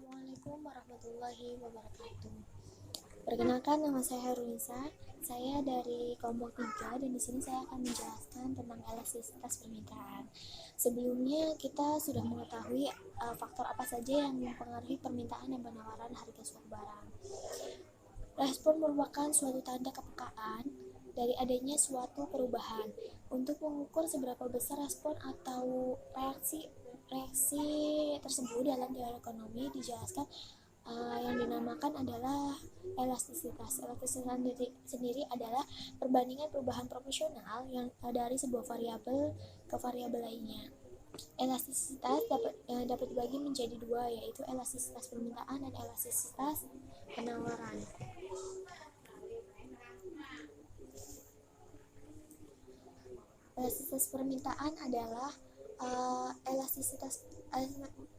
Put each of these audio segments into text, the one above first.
Assalamualaikum warahmatullahi wabarakatuh. Perkenalkan, nama saya Herunisa. Saya dari kelompok 3 dan di sini saya akan menjelaskan tentang elastisitas permintaan. Sebelumnya kita sudah mengetahui faktor apa saja yang mempengaruhi permintaan dan penawaran harga suatu barang. Respon merupakan suatu tanda kepekaan dari adanya suatu perubahan. Untuk mengukur seberapa besar respon atau reaksi tersebut dalam teori ekonomi dijelaskan yang dinamakan adalah elastisitas. Elastisitas sendiri adalah perbandingan perubahan proporsional yang dari sebuah variabel ke variabel lainnya. Elastisitas dapat dibagi menjadi dua, yaitu elastisitas permintaan dan elastisitas penawaran. Elastisitas permintaan adalah elastisitas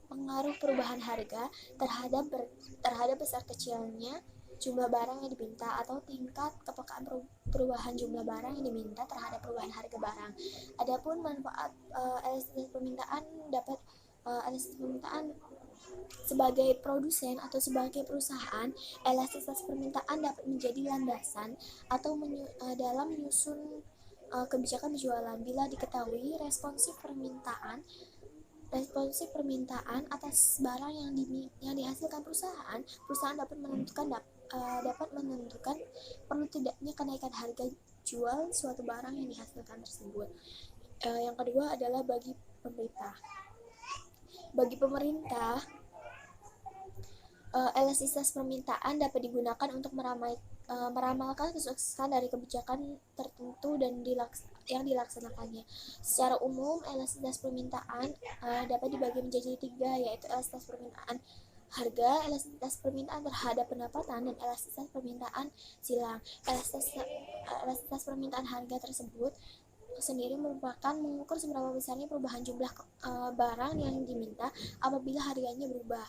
pengaruh perubahan harga terhadap besar kecilnya jumlah barang yang diminta atau tingkat kepekaan perubahan jumlah barang yang diminta terhadap perubahan harga barang. Adapun manfaat elastisitas permintaan sebagai produsen atau sebagai perusahaan, elastisitas permintaan dapat menjadi landasan atau dalam menyusun kebijakan penjualan. Bila diketahui responsif permintaan atas barang yang dihasilkan perusahaan dapat menentukan perlu tidaknya kenaikan harga jual suatu barang yang dihasilkan tersebut. Yang kedua adalah bagi pemerintah, elastisitas permintaan dapat digunakan untuk meramalkan kesuksesan dari kebijakan tertentu dan yang dilaksanakannya. Secara umum, elastisitas permintaan dapat dibagi menjadi tiga, yaitu elastisitas permintaan harga, elastisitas permintaan terhadap pendapatan, dan elastisitas permintaan silang. Elastisitas permintaan harga tersebut sendiri merupakan mengukur seberapa besarnya perubahan jumlah barang yang diminta apabila harganya berubah.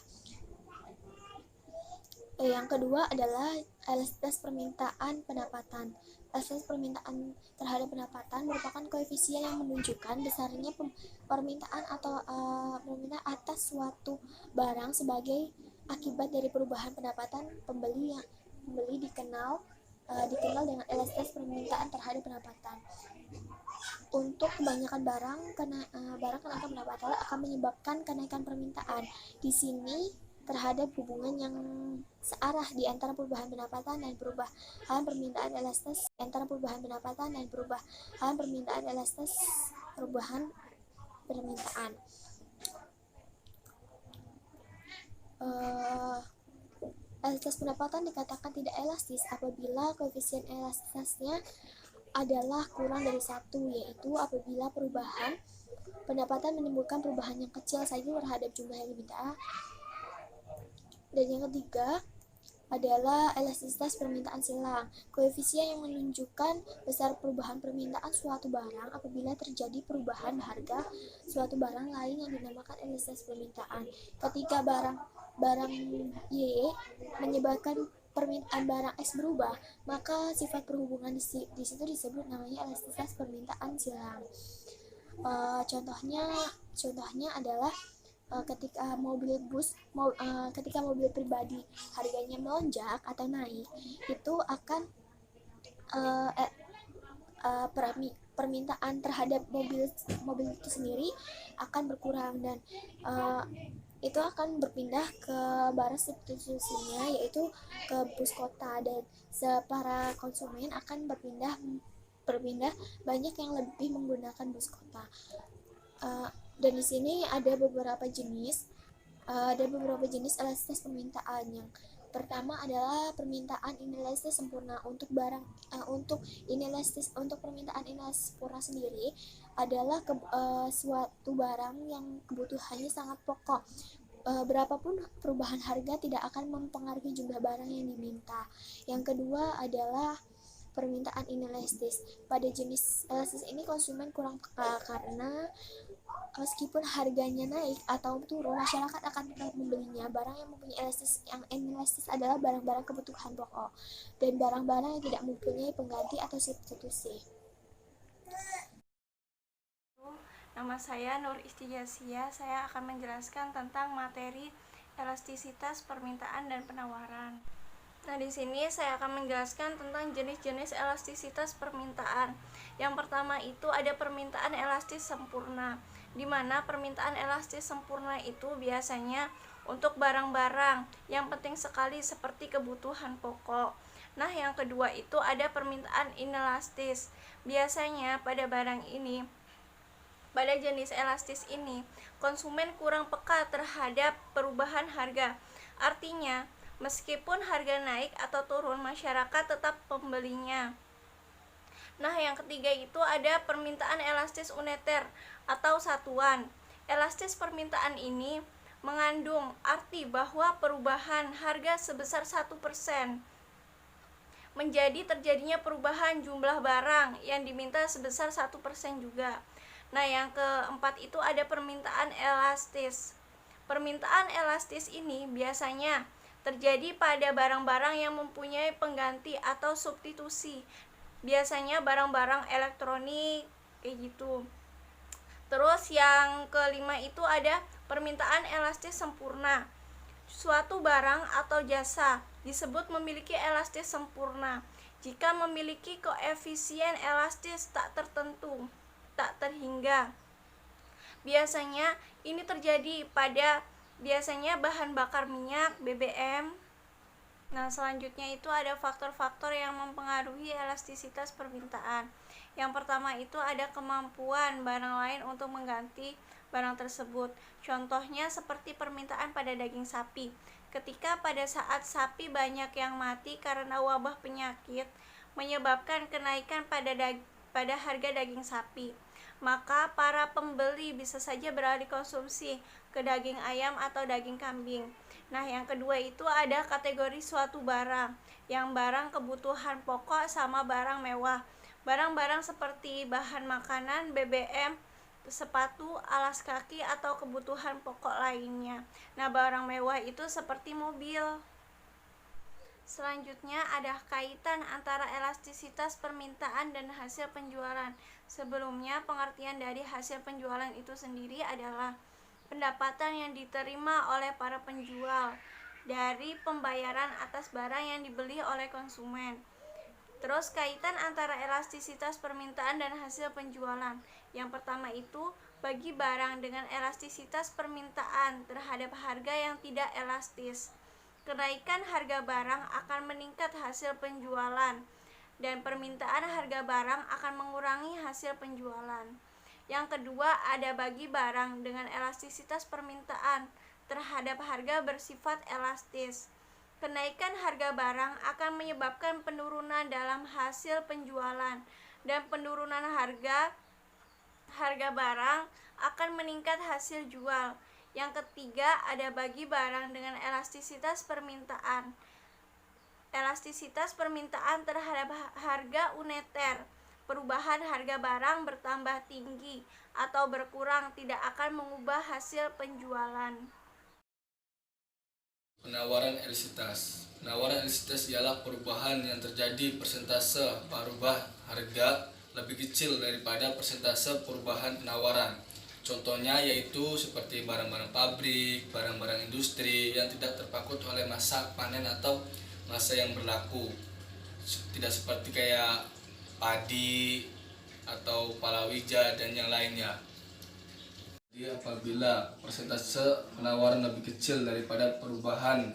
Yang kedua adalah elastisitas permintaan pendapatan. Elastisitas permintaan terhadap pendapatan merupakan koefisien yang menunjukkan besarnya permintaan atas suatu barang sebagai akibat dari perubahan pendapatan pembeli dikenal dengan elastisitas permintaan terhadap pendapatan. Untuk kebanyakan barang kenaikan pendapatan akan menyebabkan kenaikan permintaan. Di sini terhadap hubungan yang searah di antara perubahan pendapatan dan perubahan permintaan elastisitas perubahan permintaan. Elastisitas pendapatan dikatakan tidak elastis apabila koefisien elastisitasnya adalah kurang dari 1, yaitu apabila perubahan pendapatan menimbulkan perubahan yang kecil saja terhadap jumlah yang diminta. Dan yang ketiga adalah elastisitas permintaan silang, koefisien yang menunjukkan besar perubahan permintaan suatu barang apabila terjadi perubahan harga suatu barang lain yang dinamakan elastisitas permintaan. Ketika barang Y menyebabkan permintaan barang X berubah, maka sifat perhubungan di situ disebut namanya elastisitas permintaan silang. Contohnya adalah ketika mobil pribadi harganya melonjak atau naik, itu akan permintaan terhadap mobil itu sendiri akan berkurang, dan itu akan berpindah ke barang substitusinya, yaitu ke bus kota, dan para konsumen akan berpindah banyak yang lebih menggunakan bus kota. Dan di sini ada beberapa jenis elastisitas permintaan. Yang pertama adalah permintaan inelastis sempurna. Untuk permintaan inelastis sempurna sendiri adalah suatu barang yang kebutuhannya sangat pokok. Berapapun perubahan harga tidak akan mempengaruhi jumlah barang yang diminta. Yang kedua adalah permintaan inelastis. Pada jenis elastis ini konsumen kurang peka karena meskipun harganya naik atau turun, masyarakat akan tetap membelinya. Barang yang mempunyai inelastis adalah barang-barang kebutuhan pokok dan barang-barang yang tidak mempunyai pengganti atau substitusi. Nama saya Nur Istijasia. Saya akan menjelaskan tentang materi elastisitas permintaan dan penawaran. Nah, di sini saya akan menjelaskan tentang jenis-jenis elastisitas permintaan. Yang pertama itu ada permintaan elastis sempurna, di mana permintaan elastis sempurna itu biasanya untuk barang-barang yang penting sekali seperti kebutuhan pokok. Nah, yang kedua itu ada permintaan inelastis. Biasanya pada jenis elastis ini, konsumen kurang peka terhadap perubahan harga. Artinya, meskipun harga naik atau turun, masyarakat tetap membelinya. Nah, yang ketiga itu ada permintaan elastis uneter atau satuan. Elastis permintaan ini mengandung arti bahwa perubahan harga sebesar 1% menjadi terjadinya perubahan jumlah barang yang diminta sebesar 1% juga. Nah, yang keempat itu ada permintaan elastis. Permintaan elastis ini biasanya terjadi pada barang-barang yang mempunyai pengganti atau substitusi. Biasanya barang-barang elektronik kayak gitu. Terus yang kelima itu ada permintaan elastis sempurna. Suatu barang atau jasa disebut memiliki elastis sempurna jika memiliki koefisien elastis tak tertentu, tak terhingga. Biasanya ini terjadi pada bahan bakar minyak, BBM. Nah, selanjutnya itu ada faktor-faktor yang mempengaruhi elastisitas permintaan. Yang pertama itu ada kemampuan barang lain untuk mengganti barang tersebut. Contohnya seperti permintaan pada daging sapi. Ketika pada saat sapi banyak yang mati karena wabah penyakit menyebabkan kenaikan pada harga daging sapi, maka para pembeli bisa saja beralih konsumsi ke daging ayam atau daging kambing. Nah, yang kedua itu ada kategori suatu barang, yang barang kebutuhan pokok sama barang mewah. Barang-barang seperti bahan makanan, BBM, sepatu, alas kaki, atau kebutuhan pokok lainnya. Nah, barang mewah itu seperti mobil. Selanjutnya ada kaitan antara elastisitas permintaan dan hasil penjualan. Sebelumnya, pengertian dari hasil penjualan itu sendiri adalah pendapatan yang diterima oleh para penjual dari pembayaran atas barang yang dibeli oleh konsumen. Terus kaitan antara elastisitas permintaan dan hasil penjualan. Yang pertama itu bagi barang dengan elastisitas permintaan terhadap harga yang tidak elastis, kenaikan harga barang akan meningkat hasil penjualan dan permintaan harga barang akan mengurangi hasil penjualan. Yang kedua ada bagi barang dengan elastisitas permintaan terhadap harga bersifat elastis. Kenaikan harga barang akan menyebabkan penurunan dalam hasil penjualan dan penurunan harga barang akan meningkat hasil jual. Yang ketiga ada bagi barang dengan elastisitas permintaan. Elastisitas permintaan terhadap harga uneter. Perubahan harga barang bertambah tinggi atau berkurang tidak akan mengubah hasil penjualan. Penawaran elastisitas. Penawaran elastisitas ialah perubahan yang terjadi persentase perubahan harga lebih kecil daripada persentase perubahan penawaran. Contohnya yaitu seperti barang-barang pabrik, barang-barang industri yang tidak terpaku oleh masa panen atau masa yang berlaku. Tidak seperti kayak padi atau palawija dan yang lainnya. Jadi apabila persentase penawaran lebih kecil daripada perubahan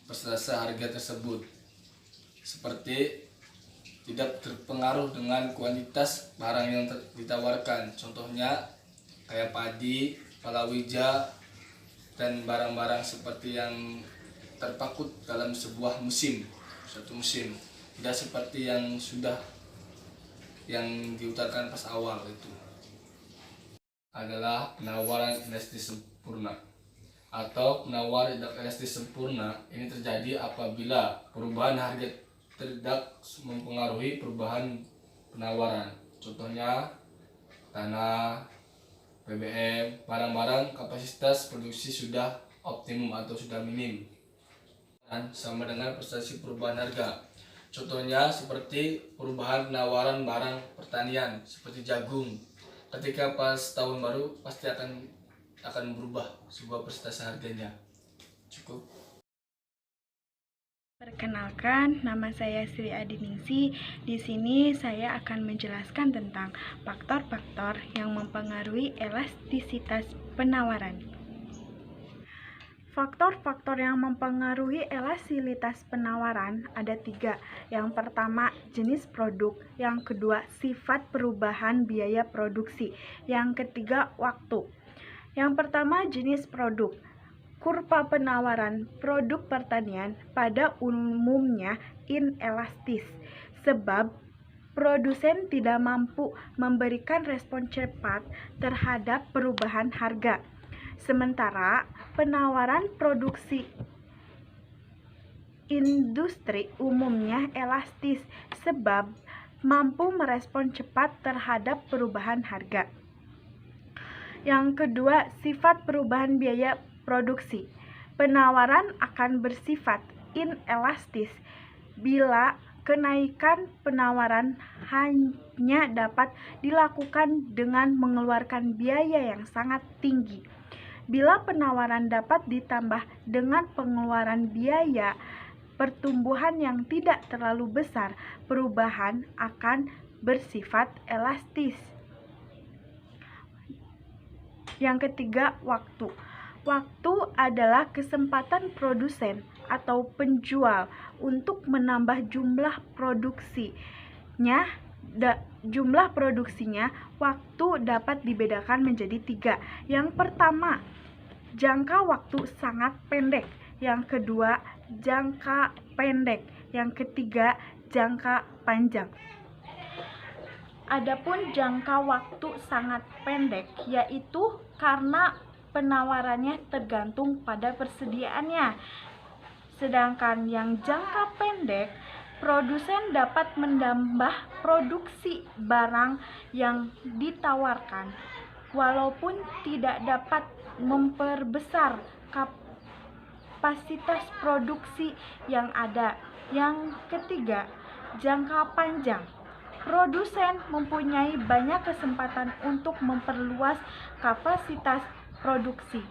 persentase harga tersebut, seperti tidak terpengaruh dengan kuantitas barang yang ditawarkan. Contohnya kayak padi, palawija, dan barang-barang seperti yang terpaku dalam sebuah musim, satu musim. Tidak seperti yang diutarakan pas awal itu adalah penawaran elastis sempurna atau penawaran elastis sempurna. Ini terjadi apabila perubahan harga tidak mempengaruhi perubahan penawaran. Contohnya tanah, BBM, barang-barang kapasitas produksi sudah optimum atau sudah minim dan sama dengan prestasi perubahan harga. Contohnya seperti perubahan penawaran barang pertanian seperti jagung. Ketika pas tahun baru pasti akan berubah sebuah persentase harganya. Cukup. Perkenalkan, nama saya Sri Adiningsi. Di sini saya akan menjelaskan tentang faktor-faktor yang mempengaruhi elastisitas penawaran. Faktor-faktor yang mempengaruhi elastisitas penawaran ada 3. Yang pertama, jenis produk. Yang kedua, sifat perubahan biaya produksi. Yang ketiga, waktu. Yang pertama, jenis produk. Kurva penawaran produk pertanian pada umumnya inelastis, sebab produsen tidak mampu memberikan respon cepat terhadap perubahan harga. Sementara penawaran produksi industri umumnya elastis, sebab mampu merespon cepat terhadap perubahan harga. Yang kedua, sifat perubahan biaya produksi. Penawaran akan bersifat inelastis bila kenaikan penawaran hanya dapat dilakukan dengan mengeluarkan biaya yang sangat tinggi. Bila penawaran dapat ditambah dengan pengeluaran biaya pertumbuhan yang tidak terlalu besar, perubahan akan bersifat elastis. Yang ketiga, waktu. Waktu adalah kesempatan produsen atau penjual untuk menambah jumlah produksinya. Waktu dapat dibedakan menjadi 3. Yang pertama, jangka waktu sangat pendek. Yang kedua, jangka pendek. Yang ketiga, jangka panjang. Adapun jangka waktu sangat pendek yaitu karena penawarannya tergantung pada persediaannya. Sedangkan yang jangka pendek, produsen dapat menambah produksi barang yang ditawarkan walaupun tidak dapat memperbesar kapasitas produksi yang ada. Yang ketiga, jangka panjang. Produsen mempunyai banyak kesempatan untuk memperluas kapasitas produksi.